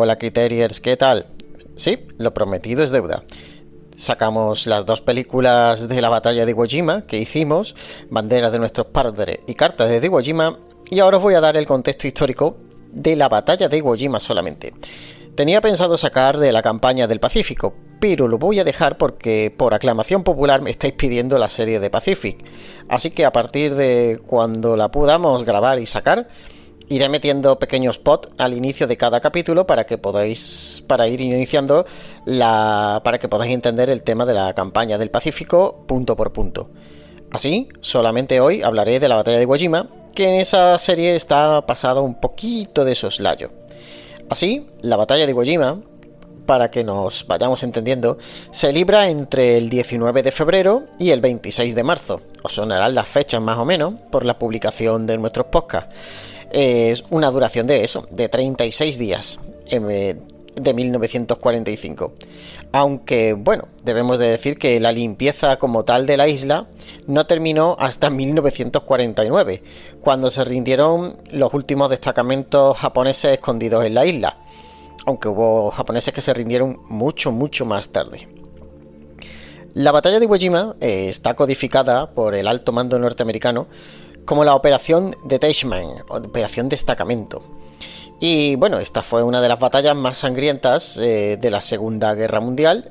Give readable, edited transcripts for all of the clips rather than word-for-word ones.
Hola Criteriers, ¿qué tal? Sí, lo prometido es deuda. Sacamos las dos películas de la batalla de Iwo Jima que hicimos, Banderas de nuestros padres y Cartas de Iwo Jima, y ahora os voy a dar el contexto histórico de la batalla de Iwo Jima solamente. Tenía pensado sacar de la campaña del Pacífico, pero lo voy a dejar porque por aclamación popular me estáis pidiendo la serie de Pacific. Así que a partir de cuando la podamos grabar y sacar, iré metiendo pequeños spots al inicio de cada capítulo para que podáis entender el tema de la campaña del Pacífico punto por punto. Así, solamente hoy hablaré de la batalla de Iwo Jima, que en esa serie está pasada un poquito de soslayo. Así, la batalla de Iwo Jima, para que nos vayamos entendiendo, se libra entre el 19 de febrero y el 26 de marzo. Os sonarán las fechas más o menos por la publicación de nuestros podcasts. Es una duración de 36 días de 1945. Aunque, bueno, debemos de decir que la limpieza como tal de la isla no terminó hasta 1949, cuando se rindieron los últimos destacamentos japoneses escondidos en la isla, aunque hubo japoneses que se rindieron mucho más tarde. La batalla de Iwo Jima está codificada por el alto mando norteamericano como la Operación Detachment, Operación Destacamento. Y bueno, esta fue una de las batallas más sangrientas de la Segunda Guerra Mundial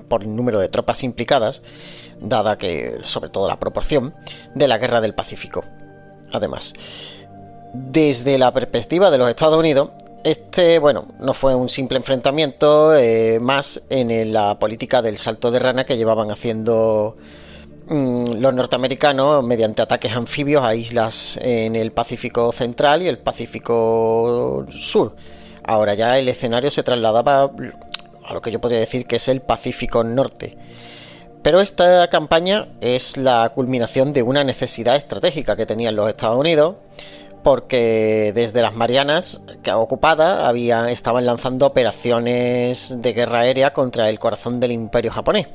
por el número de tropas implicadas, dada que, sobre todo la proporción, de la Guerra del Pacífico. Además, desde la perspectiva de los Estados Unidos, no fue un simple enfrentamiento más en la política del salto de rana que llevaban haciendo los norteamericanos mediante ataques anfibios a islas en el Pacífico Central y el Pacífico Sur. Ahora ya el escenario se trasladaba a lo que yo podría decir que es el Pacífico Norte. Pero esta campaña es la culminación de una necesidad estratégica que tenían los Estados Unidos, porque desde las Marianas ocupadas estaban lanzando operaciones de guerra aérea contra el corazón del Imperio japonés.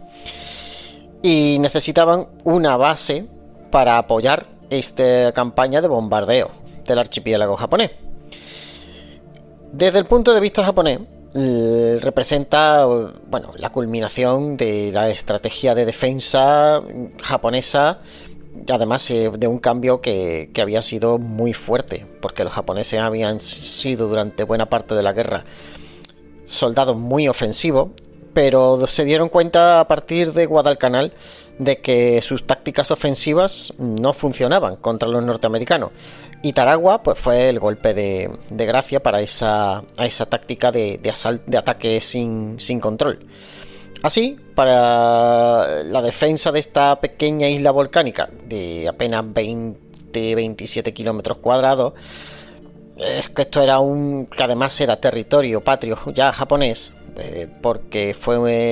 Y necesitaban una base para apoyar esta campaña de bombardeo del archipiélago japonés. Desde el punto de vista japonés, representa la culminación de la estrategia de defensa japonesa, además de un cambio que había sido muy fuerte, porque los japoneses habían sido durante buena parte de la guerra soldados muy ofensivos, pero se dieron cuenta a partir de Guadalcanal de que sus tácticas ofensivas no funcionaban contra los norteamericanos, y Tarawa pues fue el golpe de gracia para esa táctica de ataque sin control. Así, para la defensa de esta pequeña isla volcánica de apenas 27 kilómetros cuadrados, es que esto era que además era territorio patrio ya japonés, porque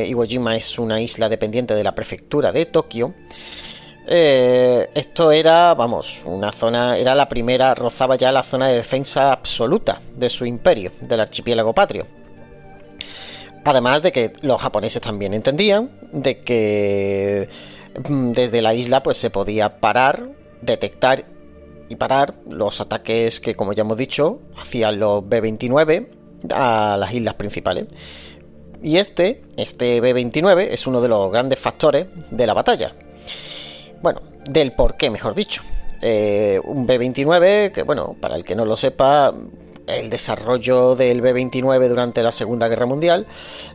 Iwo Jima es una isla dependiente de la prefectura de Tokio. Esto era, una zona, era la primera, rozaba ya la zona de defensa absoluta de su imperio, del archipiélago patrio. Además de que los japoneses también entendían de que desde la isla pues se podía detectar y parar los ataques que, como ya hemos dicho, hacían los B-29 a las islas principales. Y este B-29 es uno de los grandes factores de la batalla. Bueno, del por qué, mejor dicho. Un B-29 que, para el que no lo sepa, el desarrollo del B-29 durante la Segunda Guerra Mundial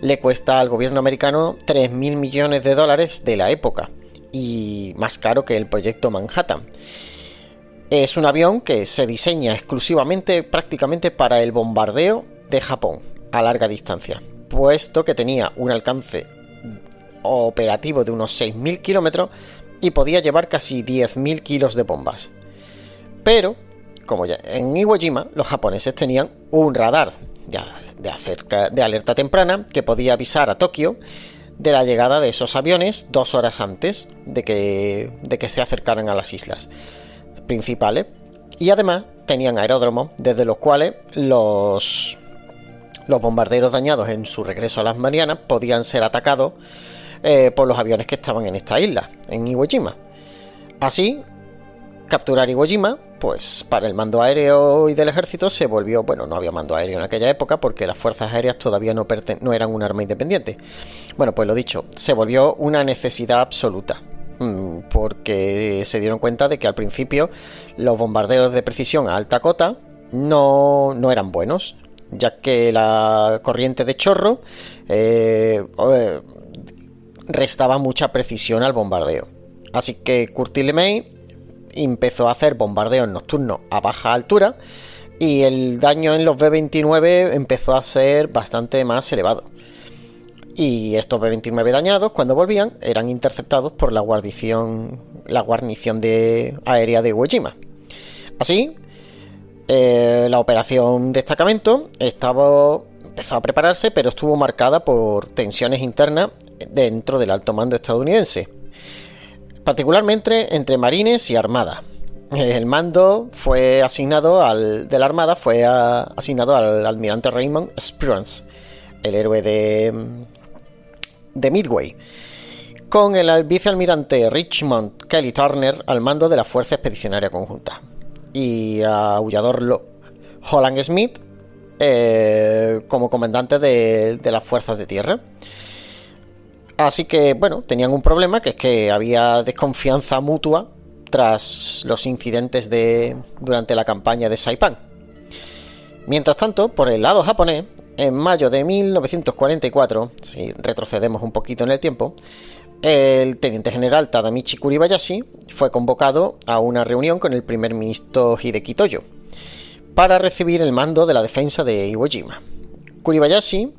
le cuesta al gobierno americano $3.000 millones de la época, y más caro que el proyecto Manhattan. Es un avión que se diseña exclusivamente prácticamente para el bombardeo de Japón a larga distancia, puesto que tenía un alcance operativo de unos 6.000 kilómetros y podía llevar casi 10.000 kilos de bombas. Pero, como ya en Iwo Jima, los japoneses tenían un radar de alerta temprana que podía avisar a Tokio de la llegada de esos aviones 2 horas antes de que se acercaran a las islas principales, y además tenían aeródromos desde los cuales los bombarderos dañados en su regreso a las Marianas podían ser atacados por los aviones que estaban en esta isla, en Iwo Jima. Así, capturar Iwo Jima, pues para el mando aéreo y del ejército se volvió, bueno, no había mando aéreo en aquella época porque las fuerzas aéreas todavía no eran un arma independiente. Bueno, pues lo dicho, se volvió una necesidad absoluta, porque se dieron cuenta de que al principio los bombarderos de precisión a alta cota no eran buenos, ya que la corriente de chorro restaba mucha precisión al bombardeo. Así que Curtis LeMay empezó a hacer bombardeos nocturnos a baja altura y el daño en los B-29 empezó a ser bastante más elevado. Y estos B-29 dañados, cuando volvían, eran interceptados por la guarnición aérea de Iwo Jima. Así, la operación Destacamento empezó a prepararse, pero estuvo marcada por tensiones internas dentro del alto mando estadounidense, particularmente entre marines y armada. El mando de la armada fue asignado al almirante Raymond Spearance, el héroe de Midway, con el vicealmirante Richmond Kelly Turner al mando de la Fuerza Expedicionaria Conjunta y a Aullador Holland Smith como comandante de las fuerzas de tierra. Así que, bueno, tenían un problema, que es que había desconfianza mutua tras los incidentes durante la campaña de Saipan. Mientras tanto, por el lado japonés, en mayo de 1944, si retrocedemos un poquito en el tiempo, el teniente general Tadamichi Kuribayashi fue convocado a una reunión con el primer ministro Hideki Toyo para recibir el mando de la defensa de Iwo Jima. Kuribayashi,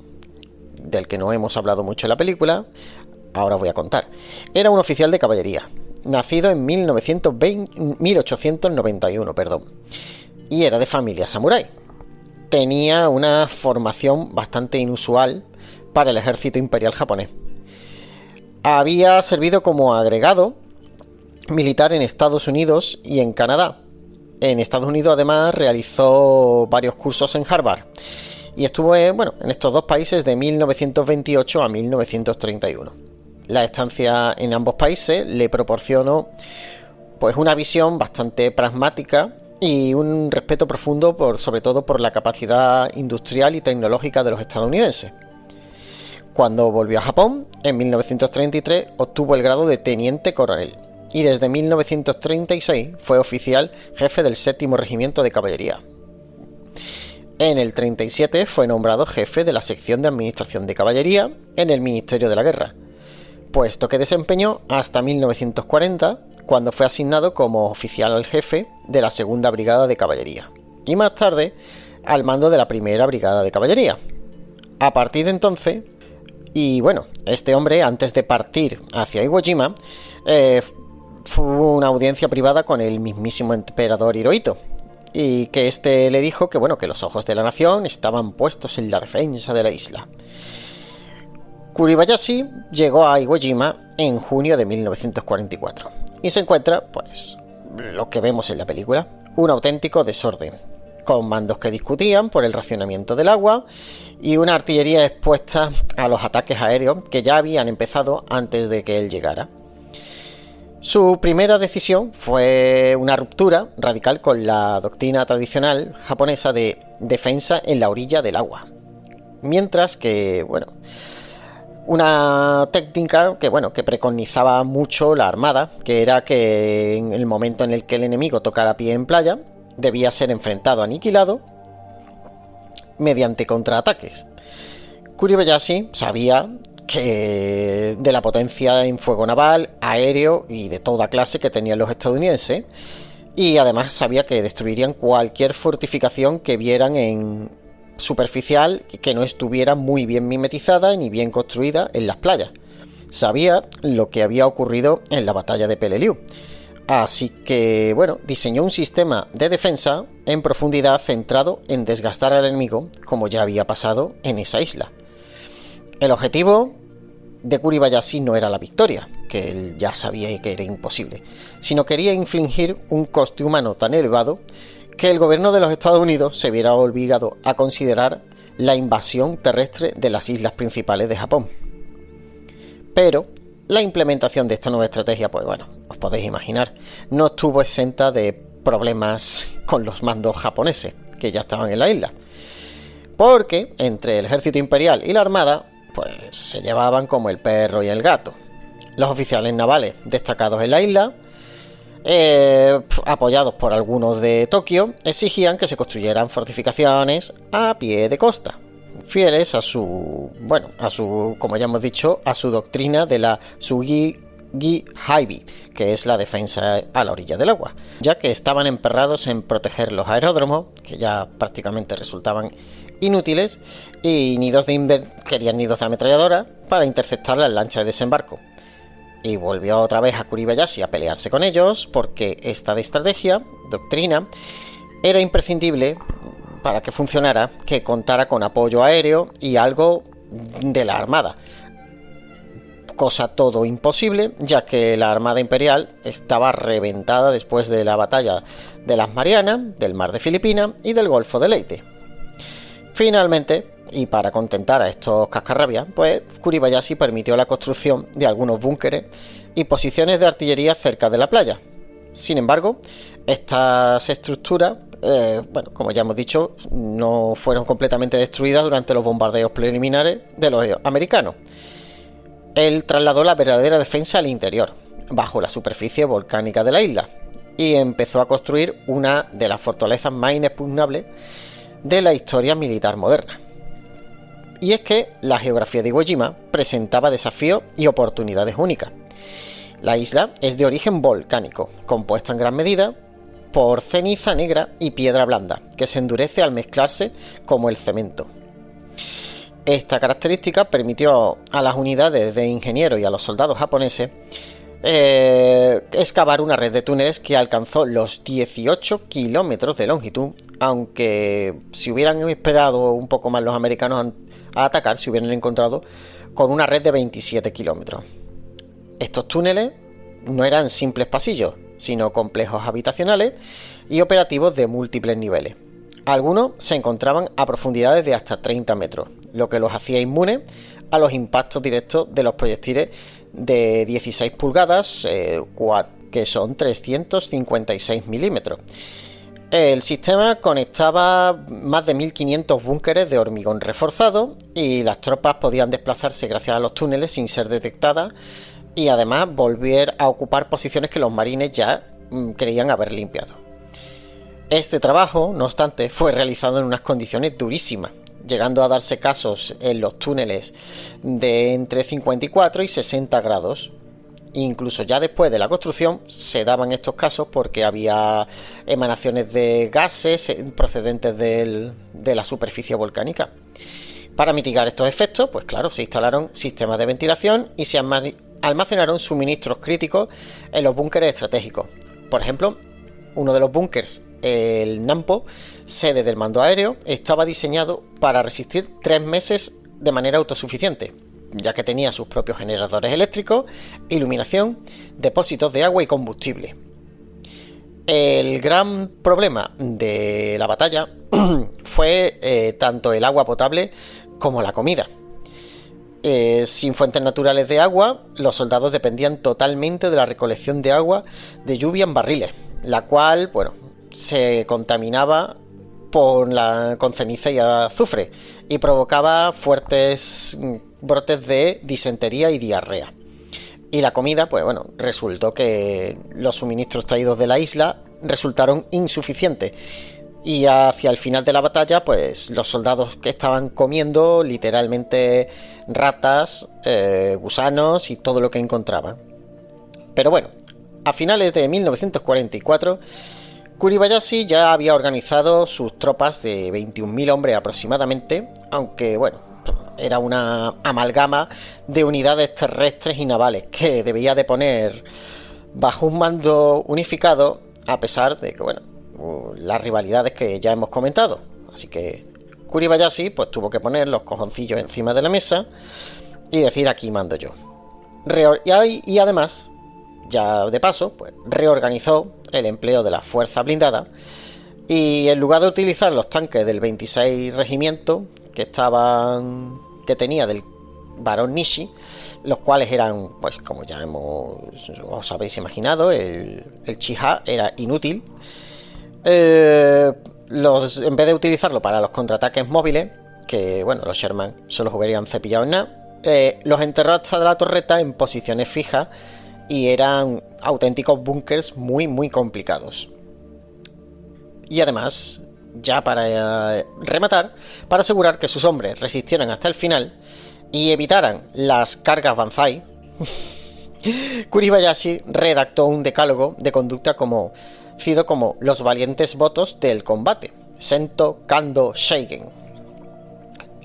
del que no hemos hablado mucho en la película, ahora voy a contar, era un oficial de caballería, nacido en 1891, y era de familia samurái. Tenía una formación bastante inusual para el ejército imperial japonés. Había servido como agregado militar en Estados Unidos y en Canadá. En Estados Unidos, además, realizó varios cursos en Harvard y estuvo en estos dos países de 1928 a 1931. La estancia en ambos países le proporcionó pues una visión bastante pragmática y un respeto profundo sobre todo por la capacidad industrial y tecnológica de los estadounidenses. Cuando volvió a Japón, en 1933 obtuvo el grado de teniente coronel y desde 1936 fue oficial jefe del 7º Regimiento de Caballería. En el 37 fue nombrado jefe de la sección de Administración de Caballería en el Ministerio de la Guerra, puesto que desempeñó hasta 1940, cuando fue asignado como oficial jefe de la 2ª Brigada de Caballería y más tarde al mando de la 1ª Brigada de Caballería. A partir de entonces, este hombre, antes de partir hacia Iwo Jima, fue una audiencia privada con el mismísimo emperador Hirohito, y que este le dijo que los ojos de la nación estaban puestos en la defensa de la isla. Kuribayashi llegó a Iwo Jima en junio de 1944 y se encuentra, lo que vemos en la película, un auténtico desorden, con mandos que discutían por el racionamiento del agua y una artillería expuesta a los ataques aéreos que ya habían empezado antes de que él llegara. Su primera decisión fue una ruptura radical con la doctrina tradicional japonesa de defensa en la orilla del agua, mientras que, una técnica que preconizaba mucho la armada, que era que en el momento en el que el enemigo tocara pie en playa, debía ser enfrentado, aniquilado, mediante contraataques. Kuribayashi sabía que de la potencia en fuego naval, aéreo y de toda clase que tenían los estadounidenses, y además sabía que destruirían cualquier fortificación que vieran en superficial que no estuviera muy bien mimetizada ni bien construida en las playas. Sabía lo que había ocurrido en la batalla de Peleliu, así que diseñó un sistema de defensa en profundidad centrado en desgastar al enemigo, como ya había pasado en esa isla. El objetivo de Kuribayashi no era la victoria, que él ya sabía que era imposible, sino quería infligir un coste humano tan elevado que el gobierno de los Estados Unidos se viera obligado a considerar la invasión terrestre de las islas principales de Japón. Pero La implementación de esta nueva estrategia, pues bueno, os podéis imaginar, no estuvo exenta de problemas con los mandos japoneses, que ya estaban en la isla. Porque entre el ejército imperial y la armada, pues se llevaban como el perro y el gato. Los oficiales navales destacados en la isla, apoyados por algunos de Tokio, exigían que se construyeran fortificaciones a pie de costa, fieles a su, como ya hemos dicho, a su doctrina de la Tsugi Haibi, que es la defensa a la orilla del agua, ya que estaban emperrados en proteger los aeródromos, que ya prácticamente resultaban inútiles, y querían nidos de ametralladora para interceptar las lanchas de desembarco. Y volvió otra vez a Kuribayashi a pelearse con ellos, porque esta doctrina, era imprescindible para que funcionara, que contara con apoyo aéreo y algo de la armada. Cosa todo imposible, ya que la armada imperial estaba reventada después de la batalla de las Marianas, del Mar de Filipinas y del Golfo de Leyte. Finalmente, y para contentar a estos cascarrabias, pues Kuribayashi permitió la construcción de algunos búnkeres y posiciones de artillería cerca de la playa. Sin embargo, estas estructuras, como ya hemos dicho, no fueron completamente destruidas durante los bombardeos preliminares de los americanos. Él trasladó la verdadera defensa al interior, bajo la superficie volcánica de la isla, y empezó a construir una de las fortalezas más inexpugnables de la historia militar moderna. Y es que la geografía de Iwo Jima presentaba desafíos y oportunidades únicas. La isla es de origen volcánico, compuesta en gran medida por ceniza negra y piedra blanda, que se endurece al mezclarse como el cemento. Esta característica permitió a las unidades de ingenieros y a los soldados japoneses excavar una red de túneles que alcanzó los 18 kilómetros de longitud, aunque si hubieran esperado un poco más los americanos a atacar, se hubieran encontrado con una red de 27 kilómetros. Estos túneles no eran simples pasillos, sino complejos habitacionales y operativos de múltiples niveles. Algunos se encontraban a profundidades de hasta 30 metros, lo que los hacía inmunes a los impactos directos de los proyectiles de 16 pulgadas, que son 356 milímetros. El sistema conectaba más de 1500 búnkeres de hormigón reforzado y las tropas podían desplazarse gracias a los túneles sin ser detectadas y además volver a ocupar posiciones que los marines ya creían haber limpiado. Este trabajo, no obstante, fue realizado en unas condiciones durísimas, llegando a darse casos en los túneles de entre 54 y 60 grados. Incluso ya después de la construcción se daban estos casos porque había emanaciones de gases procedentes de la superficie volcánica. Para mitigar estos efectos, pues claro, se instalaron sistemas de ventilación y se almacenaron suministros críticos en los búnkeres estratégicos. Por ejemplo, uno de los búnkers, el Nampo, sede del mando aéreo, estaba diseñado para resistir 3 meses de manera autosuficiente, ya que tenía sus propios generadores eléctricos, iluminación, depósitos de agua y combustible. El gran problema de la batalla fue tanto el agua potable como la comida. Sin fuentes naturales de agua, los soldados dependían totalmente de la recolección de agua de lluvia en barriles, la cual, se contaminaba con ceniza y azufre y provocaba fuertes brotes de disentería y diarrea. Y la comida, resultó que los suministros traídos de la isla resultaron insuficientes. Y hacia el final de la batalla, los soldados que estaban comiendo literalmente ratas, gusanos y todo lo que encontraban. Pero a finales de 1944, Kuribayashi ya había organizado sus tropas de 21.000 hombres aproximadamente, aunque era una amalgama de unidades terrestres y navales que debía de poner bajo un mando unificado, a pesar de que las rivalidades que ya hemos comentado. Así que Kuribayashi tuvo que poner los cojoncillos encima de la mesa y decir: aquí mando yo. Y además, ya de paso, reorganizó el empleo de la fuerza blindada y en lugar de utilizar los tanques del 26 regimiento que tenía del barón Nishi, los cuales eran, pues como ya os habéis imaginado, el Chiha era inútil. En vez de utilizarlo para los contraataques móviles, que bueno, los Sherman se los hubieran cepillado en nada, los enterró hasta la torreta en posiciones fijas y eran auténticos búnkers muy muy complicados. Y además, ya para rematar, para asegurar que sus hombres resistieran hasta el final y evitaran las cargas Banzai, Kuribayashi redactó un decálogo de conducta conocido como los valientes votos del combate, Sento Kando Sheigen.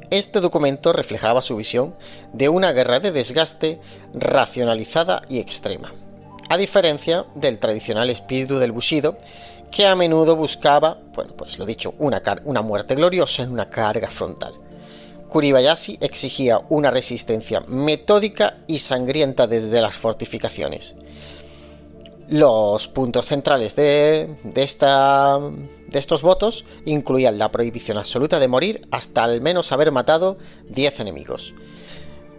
Este documento reflejaba su visión de una guerra de desgaste racionalizada y extrema, a diferencia del tradicional espíritu del Bushido, que a menudo buscaba, bueno, pues lo dicho, una muerte gloriosa en una carga frontal. Kuribayashi exigía una resistencia metódica y sangrienta desde las fortificaciones. Los puntos centrales de estos votos incluían la prohibición absoluta de morir hasta al menos haber matado 10 enemigos.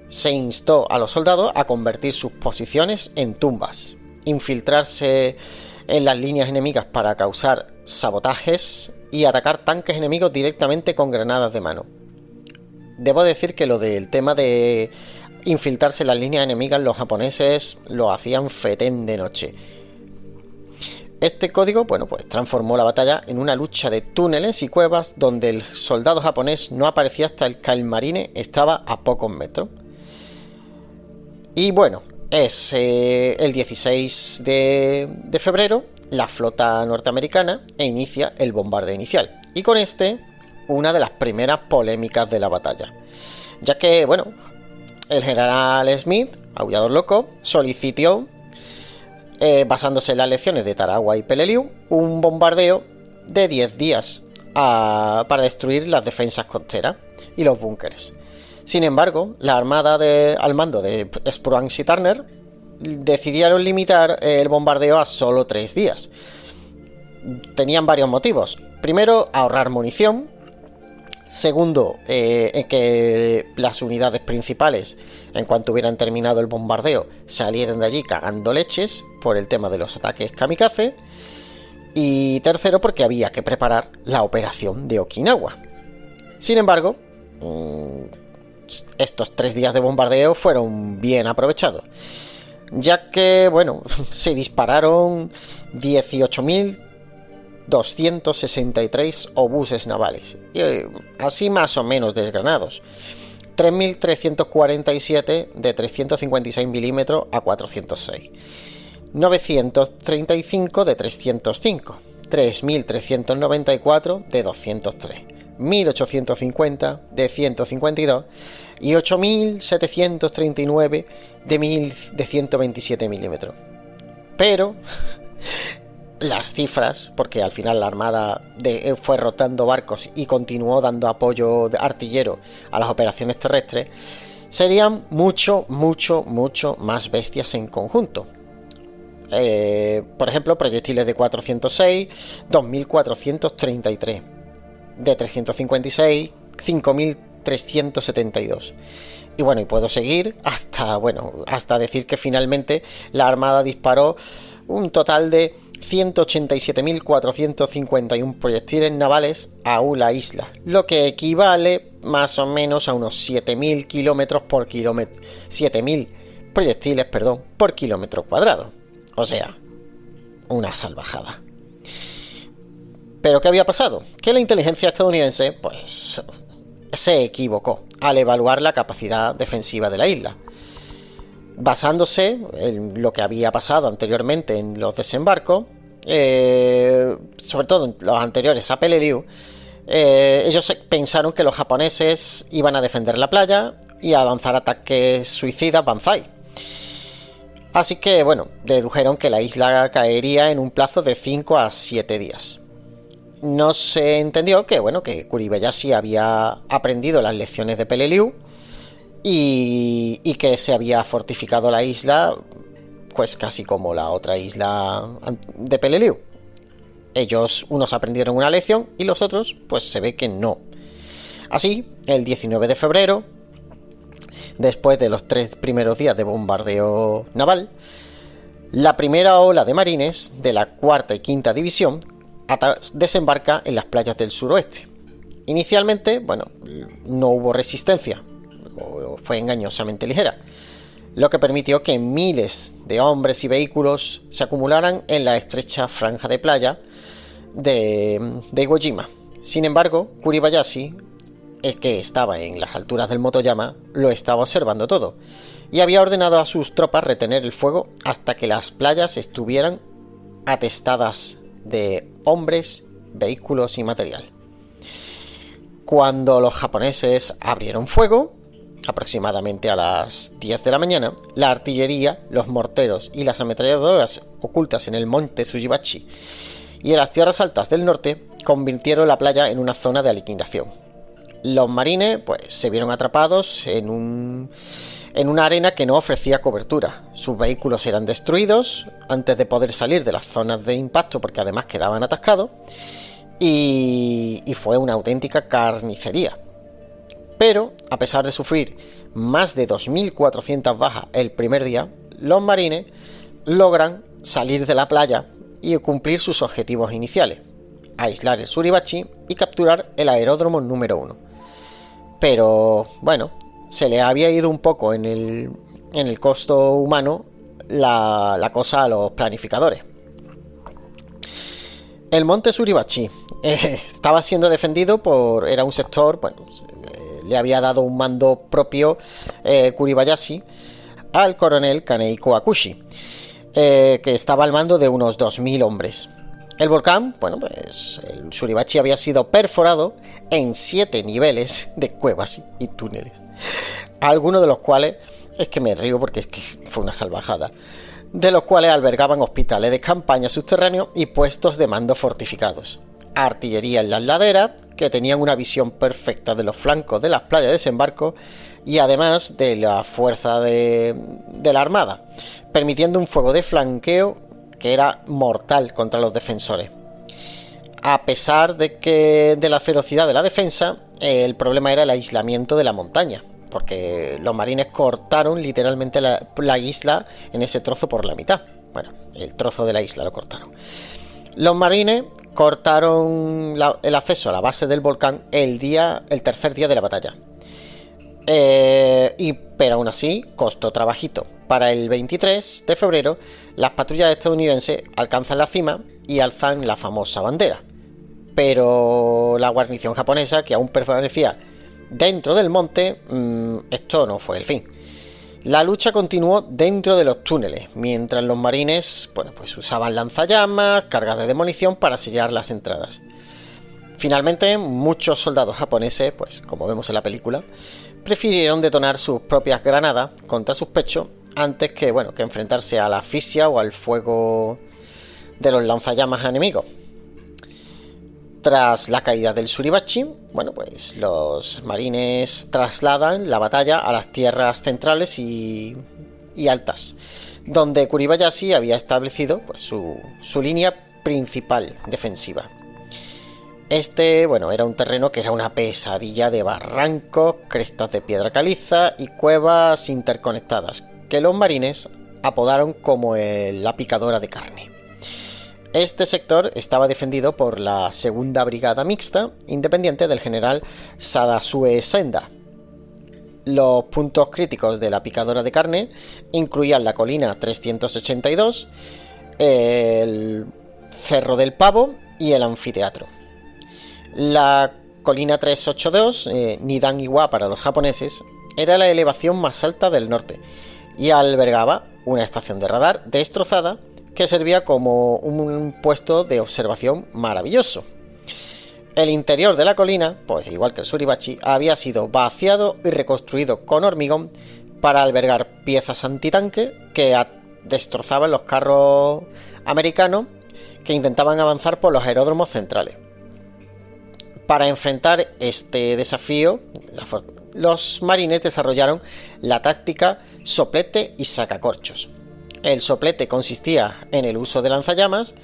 Se instó a los soldados a convertir sus posiciones en tumbas, infiltrarse en las líneas enemigas para causar sabotajes y atacar tanques enemigos directamente con granadas de mano. Debo decir que lo del tema de infiltrarse en las líneas enemigas, los japoneses lo hacían fetén de noche. Este código, bueno, pues transformó la batalla en una lucha de túneles y cuevas donde el soldado japonés no aparecía hasta que el marine estaba a pocos metros. Y bueno, es el 16 de febrero la flota norteamericana inicia el bombardeo inicial. Y con una de las primeras polémicas de la batalla. Ya que, bueno, el general Smith, aullador loco, solicitó, basándose en las lecciones de Tarawa y Peleliu, un bombardeo de 10 días para destruir las defensas costeras y los búnkeres. Sin embargo, la armada al mando de Spruance y Turner decidieron limitar el bombardeo a solo 3 días. Tenían varios motivos. Primero, ahorrar munición. Segundo, que las unidades principales, en cuanto hubieran terminado el bombardeo, salieran de allí cagando leches por el tema de los ataques kamikaze. Y tercero, porque había que preparar la operación de Okinawa. Sin embargo, estos 3 días de bombardeo fueron bien aprovechados, ya que, bueno, se dispararon 18.263 obuses navales, y así más o menos desgranados. 3.347 de 356 milímetros a 406, 935 de 305, 3.394 de 203, 1.850 de 152 y 8.739 de 127 milímetros. Pero las cifras, porque al final la armada fue rotando barcos y continuó dando apoyo artillero a las operaciones terrestres, serían mucho más bestias en conjunto. Por ejemplo, proyectiles de 406, 2.433, de 356, 5.372. Y bueno, y puedo seguir hasta decir que finalmente la armada disparó un total de 187.451 proyectiles navales a una isla, lo que equivale más o menos a unos 7.000 kilómetros por kilómetro, 7.000 proyectiles, por kilómetro cuadrado. O sea, una salvajada. ¿Pero qué había pasado? Que la inteligencia estadounidense, pues, se equivocó al evaluar la capacidad defensiva de la isla. Basándose en lo que había pasado anteriormente en los desembarcos, sobre todo en los anteriores a Peleliu, ellos pensaron que los japoneses iban a defender la playa y a lanzar ataques suicidas Banzai. Así que, bueno, dedujeron que la isla caería en un plazo de 5 a 7 días. No se entendió que Kuribayashi había aprendido las lecciones de Peleliu y que se había fortificado la isla, pues casi como la otra isla de Peleliu. Unos aprendieron una lección y los otros, pues se ve que no. Así, el 19 de febrero después de los 3 primeros días de bombardeo naval, la primera ola de marines de la cuarta y quinta división desembarca en las playas del suroeste. Inicialmente, no hubo resistencia, fue engañosamente ligera, lo que permitió que miles de hombres y vehículos se acumularan en la estrecha franja de playa de Iwo Jima. Sin embargo, Kuribayashi, que estaba en las alturas del Motoyama, lo estaba observando todo y había ordenado a sus tropas retener el fuego hasta que las playas estuvieran atestadas de hombres, vehículos y material. Cuando los japoneses abrieron fuego, aproximadamente a las 10 de la mañana, la artillería, los morteros y las ametralladoras ocultas en el monte Tsujibachi y en las tierras altas del norte convirtieron la playa en una zona de aniquilación. Los marines se vieron atrapados en una arena que no ofrecía cobertura. Sus vehículos eran destruidos antes de poder salir de las zonas de impacto, porque además quedaban atascados, y fue una auténtica carnicería. Pero, a pesar de sufrir más de 2.400 bajas el primer día, los marines logran salir de la playa y cumplir sus objetivos iniciales: aislar el Suribachi y capturar el aeródromo número 1. Pero, se le había ido un poco en el costo humano la cosa a los planificadores. El monte Suribachi estaba siendo defendido era un sector, le había dado un mando propio Kuribayashi al coronel Kanehiko Akushi, que estaba al mando de unos 2.000 hombres. El volcán, el Suribachi había sido perforado en 7 niveles de cuevas y túneles, algunos de los cuales, es que me río porque es que fue una salvajada, de los cuales albergaban hospitales de campaña subterráneos y puestos de mando fortificados, artillería en las laderas, que tenían una visión perfecta de los flancos de las playas de desembarco y además de la fuerza de la armada, permitiendo un fuego de flanqueo que era mortal contra los defensores. A pesar de la ferocidad de la defensa, el problema era el aislamiento de la montaña, porque los marines cortaron literalmente la isla en ese trozo por la mitad. El trozo de la isla lo cortaron. Los marines cortaron el acceso a la base del volcán el tercer día de la batalla. Pero aún así costó trabajito. Para el 23 de febrero, las patrullas estadounidenses alcanzan la cima y alzan la famosa bandera. Pero la guarnición japonesa, que aún permanecía dentro del monte, esto no fue el fin. La lucha continuó dentro de los túneles, mientras los marines usaban lanzallamas, cargas de demolición para sellar las entradas. Finalmente, muchos soldados japoneses, como vemos en la película, prefirieron detonar sus propias granadas contra sus pechos antes que enfrentarse a la asfixia o al fuego de los lanzallamas enemigos. Tras la caída del Suribachi, los marines trasladan la batalla a las tierras centrales y altas, donde Kuribayashi había establecido su línea principal defensiva. Era un terreno que era una pesadilla de barrancos, crestas de piedra caliza y cuevas interconectadas, que los marines apodaron como la picadora de carne. Este sector estaba defendido por la segunda brigada mixta independiente del general Sadasue Senda. Los puntos críticos de la picadora de carne incluían la colina 382, el Cerro del Pavo y el anfiteatro. La colina 382, Nidan Iwa para los japoneses, era la elevación más alta del norte y albergaba una estación de radar destrozada que servía como un puesto de observación maravilloso. El interior de la colina, igual que el Suribachi, había sido vaciado y reconstruido con hormigón para albergar piezas antitanque que destrozaban los carros americanos que intentaban avanzar por los aeródromos centrales. Para enfrentar este desafío, los marines desarrollaron la táctica soplete y sacacorchos. El soplete consistía en el uso de lanzallamas,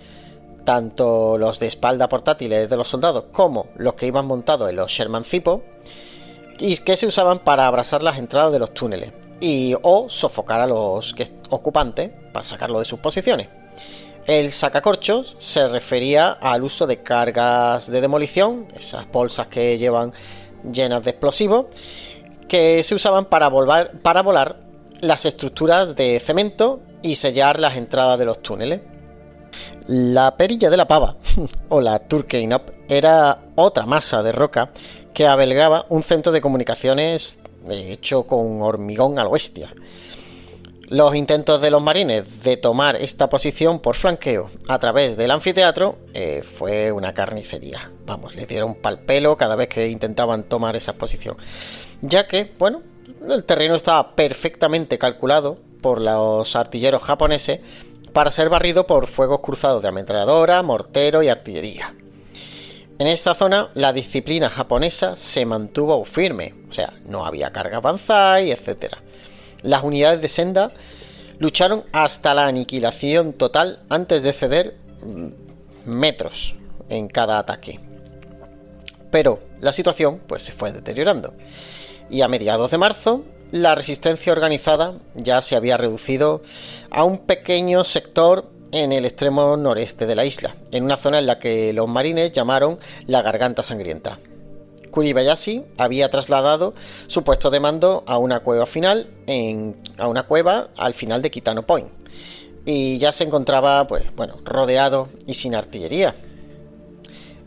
tanto los de espalda portátiles de los soldados como los que iban montados en los Sherman Zipo, y que se usaban para abrasar las entradas de los túneles o sofocar a los ocupantes para sacarlo de sus posiciones. El sacacorchos se refería al uso de cargas de demolición, esas bolsas que llevan llenas de explosivos, que se usaban para volar las estructuras de cemento y sellar las entradas de los túneles. La perilla de la pava, o la Turkey-Knop, era otra masa de roca que albergaba un centro de comunicaciones hecho con hormigón a lo bestia. Los intentos de los marines de tomar esta posición por flanqueo a través del anfiteatro fue una carnicería. Vamos, les dieron pal pelo cada vez que intentaban tomar esa posición, ya que, bueno, el terreno estaba perfectamente calculado por los artilleros japoneses para ser barrido por fuegos cruzados de ametralladora, mortero y artillería. En esta zona la disciplina japonesa se mantuvo firme, o sea, no había carga banzai, etc. Las unidades de Senda lucharon hasta la aniquilación total antes de ceder metros en cada ataque. Pero la situación pues se fue deteriorando y a mediados de marzo la resistencia organizada ya se había reducido a un pequeño sector en el extremo noreste de la isla, en una zona en la que los marines llamaron la Garganta Sangrienta. Kuribayashi había trasladado su puesto de mando a una cueva al final de Kitano Point, y ya se encontraba rodeado y sin artillería.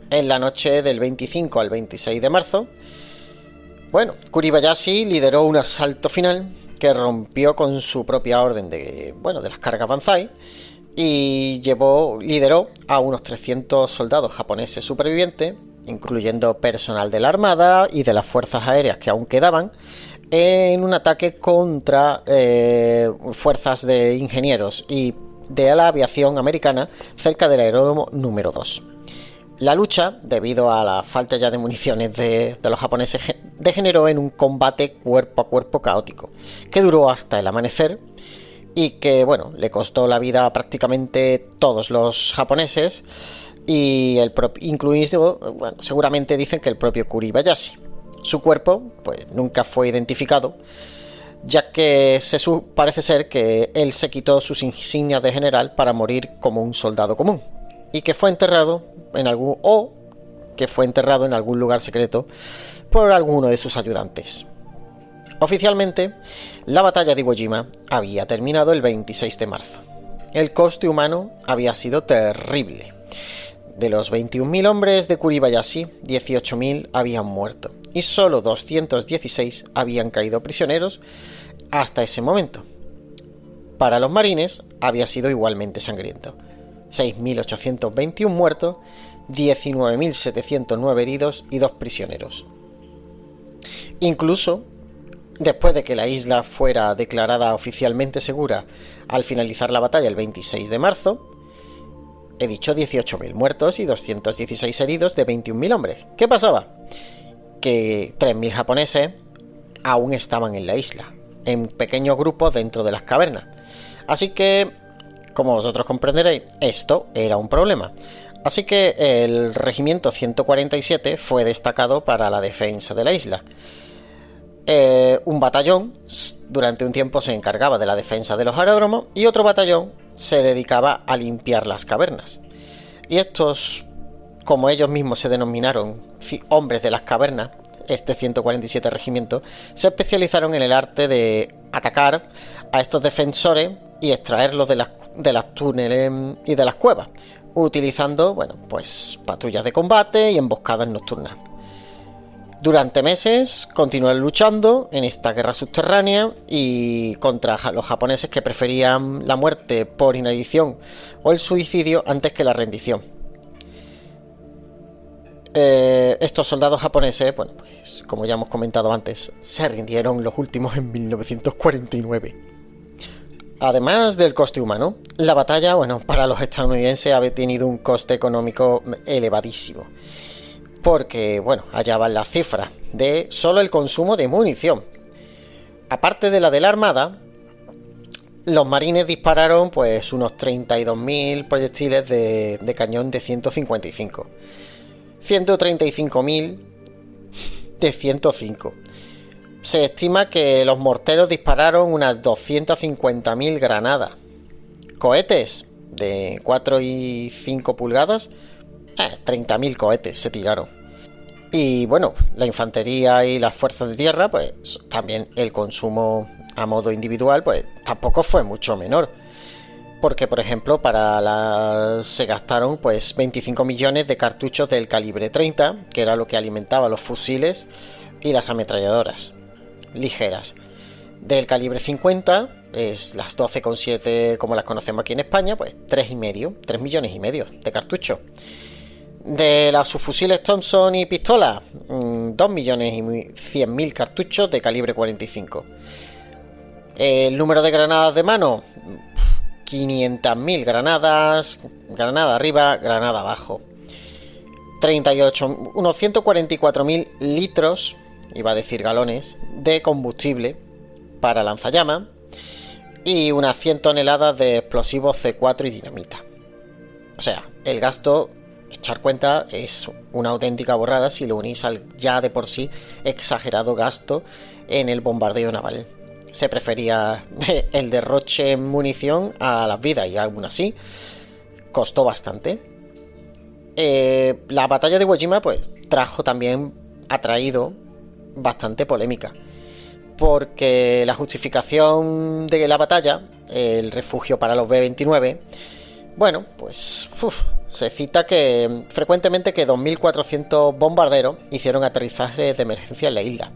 En la noche del 25 al 26 de marzo, Kuribayashi lideró un asalto final que rompió con su propia orden de las cargas banzai y lideró a unos 300 soldados japoneses supervivientes, incluyendo personal de la Armada y de las fuerzas aéreas que aún quedaban, en un ataque contra fuerzas de ingenieros y de la aviación americana cerca del aeródromo número 2. La lucha, debido a la falta ya de municiones de los japoneses, degeneró en un combate cuerpo a cuerpo caótico, que duró hasta el amanecer y que, le costó la vida a prácticamente todos los japoneses, y incluido, seguramente dicen que el propio Kuribayashi. Su cuerpo, nunca fue identificado, ya que parece ser que él se quitó sus insignias de general para morir como un soldado común, y que fue enterrado en algún lugar secreto por alguno de sus ayudantes. Oficialmente, la batalla de Iwo Jima había terminado el 26 de marzo. El coste humano había sido terrible. De los 21.000 hombres de Kuribayashi, 18.000 habían muerto y solo 216 habían caído prisioneros hasta ese momento. Para los marines había sido igualmente sangriento. 6.821 muertos, 19.709 heridos y 2 prisioneros. Incluso después de que la isla fuera declarada oficialmente segura al finalizar la batalla el 26 de marzo, he dicho 18.000 muertos y 216 heridos de 21.000 hombres. ¿Qué pasaba? Que 3.000 japoneses aún estaban en la isla, en pequeños grupos dentro de las cavernas. Así que, como vosotros comprenderéis, esto era un problema. Así que el regimiento 147 fue destacado para la defensa de la isla. Un batallón durante un tiempo se encargaba de la defensa de los aeródromos y otro batallón se dedicaba a limpiar las cavernas. Y estos, como ellos mismos se denominaron hombres de las cavernas, este 147 regimiento, se especializaron en el arte de atacar a estos defensores y extraerlos de las túneles y de las cuevas, utilizando patrullas de combate y emboscadas nocturnas. Durante meses continuaron luchando en esta guerra subterránea y contra los japoneses que preferían la muerte por inanición o el suicidio antes que la rendición. Estos soldados japoneses, como ya hemos comentado antes, se rindieron los últimos en 1949. Además del coste humano, la batalla, para los estadounidenses había tenido un coste económico elevadísimo. Porque, hallaban las cifras de solo el consumo de munición. Aparte de la Armada, los marines dispararon unos 32.000 proyectiles de cañón de 155, 135.000 de 105 se estima que los morteros dispararon unas 250.000 granadas. Cohetes de 4 y 5 pulgadas, 30.000 cohetes se tiraron. Y bueno, la infantería y las fuerzas de tierra, pues también el consumo a modo individual, pues tampoco fue mucho menor. Porque, por ejemplo, se gastaron pues 25 millones de cartuchos del calibre 30, que era lo que alimentaba los fusiles y las ametralladoras ligeras. Del calibre 50, es las 12,7 como las conocemos aquí en España, pues 3 millones y medio de cartuchos. De los subfusiles Thompson y pistolas, 2.100.000 cartuchos de calibre 45. El número de granadas de mano, 500.000 granadas, granada arriba, granada abajo. Unos 144.000 litros, iba a decir galones, de combustible para lanzallamas y unas 100 toneladas de explosivos C4 y dinamita. O sea, el gasto, echar cuenta, es una auténtica borrada si lo unís al ya de por sí exagerado gasto en el bombardeo naval. Se prefería el derroche en munición a las vidas y aún así costó bastante. La batalla de Iwo Jima pues ha traído bastante polémica, porque la justificación de la batalla, el refugio para los B-29, bueno, pues se cita que frecuentemente que 2.400 bombarderos hicieron aterrizajes de emergencia en la isla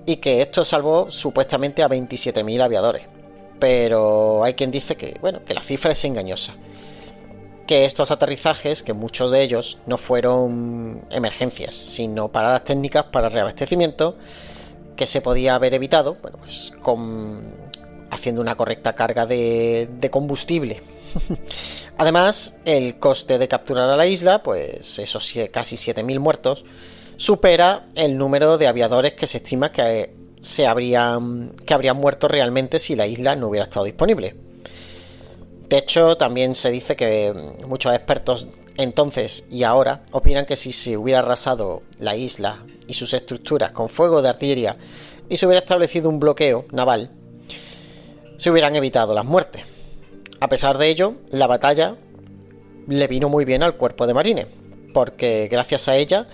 y que esto salvó supuestamente a 27.000 aviadores. Pero hay quien dice que, bueno, que la cifra es engañosa, que estos aterrizajes, que muchos de ellos no fueron emergencias, sino paradas técnicas para reabastecimiento, que se podía haber evitado, bueno, pues haciendo una correcta carga de combustible. Además, el coste de capturar a la isla, pues esos casi 7.000 muertos, supera el número de aviadores que se estima que habrían muerto realmente si la isla no hubiera estado disponible. De hecho, también se dice que muchos expertos entonces y ahora opinan que si se hubiera arrasado la isla y sus estructuras con fuego de artillería y se hubiera establecido un bloqueo naval, se hubieran evitado las muertes. A pesar de ello, la batalla le vino muy bien al cuerpo de marines, porque gracias a ella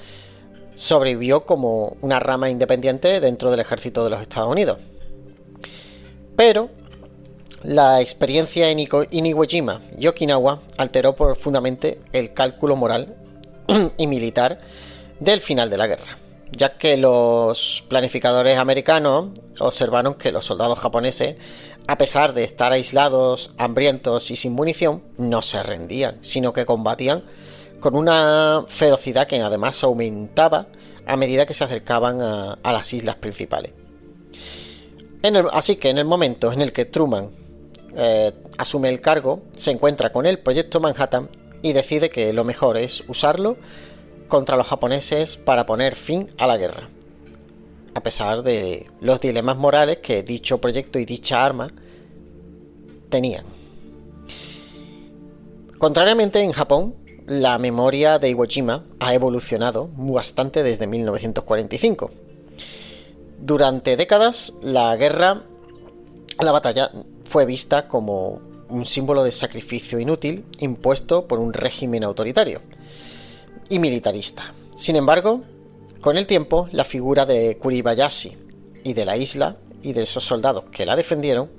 sobrevivió como una rama independiente dentro del ejército de los Estados Unidos. Pero la experiencia en Iwo Jima y Okinawa alteró profundamente el cálculo moral y militar del final de la guerra, ya que los planificadores americanos observaron que los soldados japoneses, a pesar de estar aislados, hambrientos y sin munición, no se rendían, sino que combatían con una ferocidad que además aumentaba a medida que se acercaban a las islas principales. Así que en el momento en el que Truman asume el cargo, se encuentra con el proyecto Manhattan y decide que lo mejor es usarlo contra los japoneses para poner fin a la guerra, a pesar de los dilemas morales que dicho proyecto y dicha arma tenían. Contrariamente, en Japón, la memoria de Iwo Jima ha evolucionado bastante desde 1945. Durante décadas, la batalla fue vista como un símbolo de sacrificio inútil impuesto por un régimen autoritario y militarista. Sin embargo, con el tiempo, la figura de Kuribayashi y de la isla y de esos soldados que la defendieron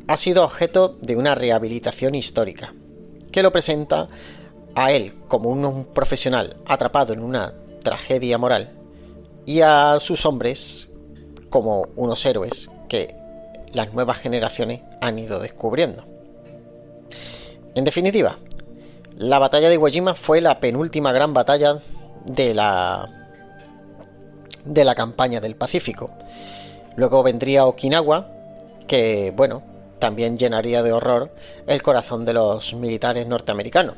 ha sido objeto de una rehabilitación histórica, que lo presenta a él como un profesional atrapado en una tragedia moral y a sus hombres como unos héroes que las nuevas generaciones han ido descubriendo. En definitiva, la batalla de Iwo Jima fue la penúltima gran batalla de la campaña del Pacífico. Luego vendría Okinawa, que bueno, también llenaría de horror el corazón de los militares norteamericanos,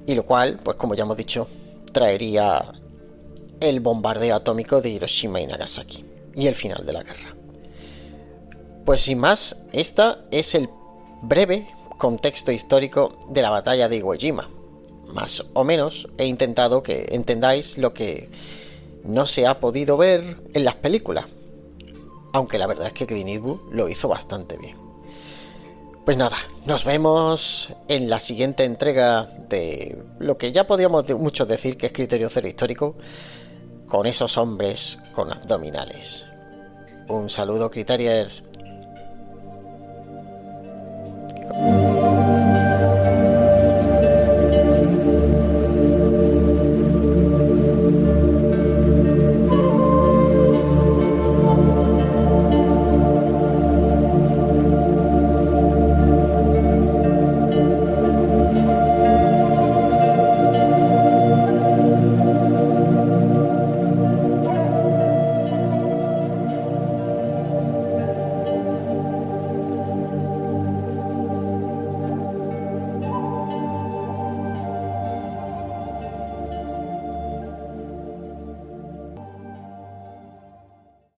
y lo cual, pues como ya hemos dicho, traería el bombardeo atómico de Hiroshima y Nagasaki y el final de la guerra. Pues sin más, esta es el breve contexto histórico de la batalla de Iwo Jima. Más o menos he intentado que entendáis lo que no se ha podido ver en las películas. aunque la verdad es que Clint Eastwood lo hizo bastante bien. Pues nada, nos vemos en la siguiente entrega de lo que ya podríamos muchos decir que es Criterio Cero Histórico, con esos hombres con abdominales. Un saludo, Criteriers.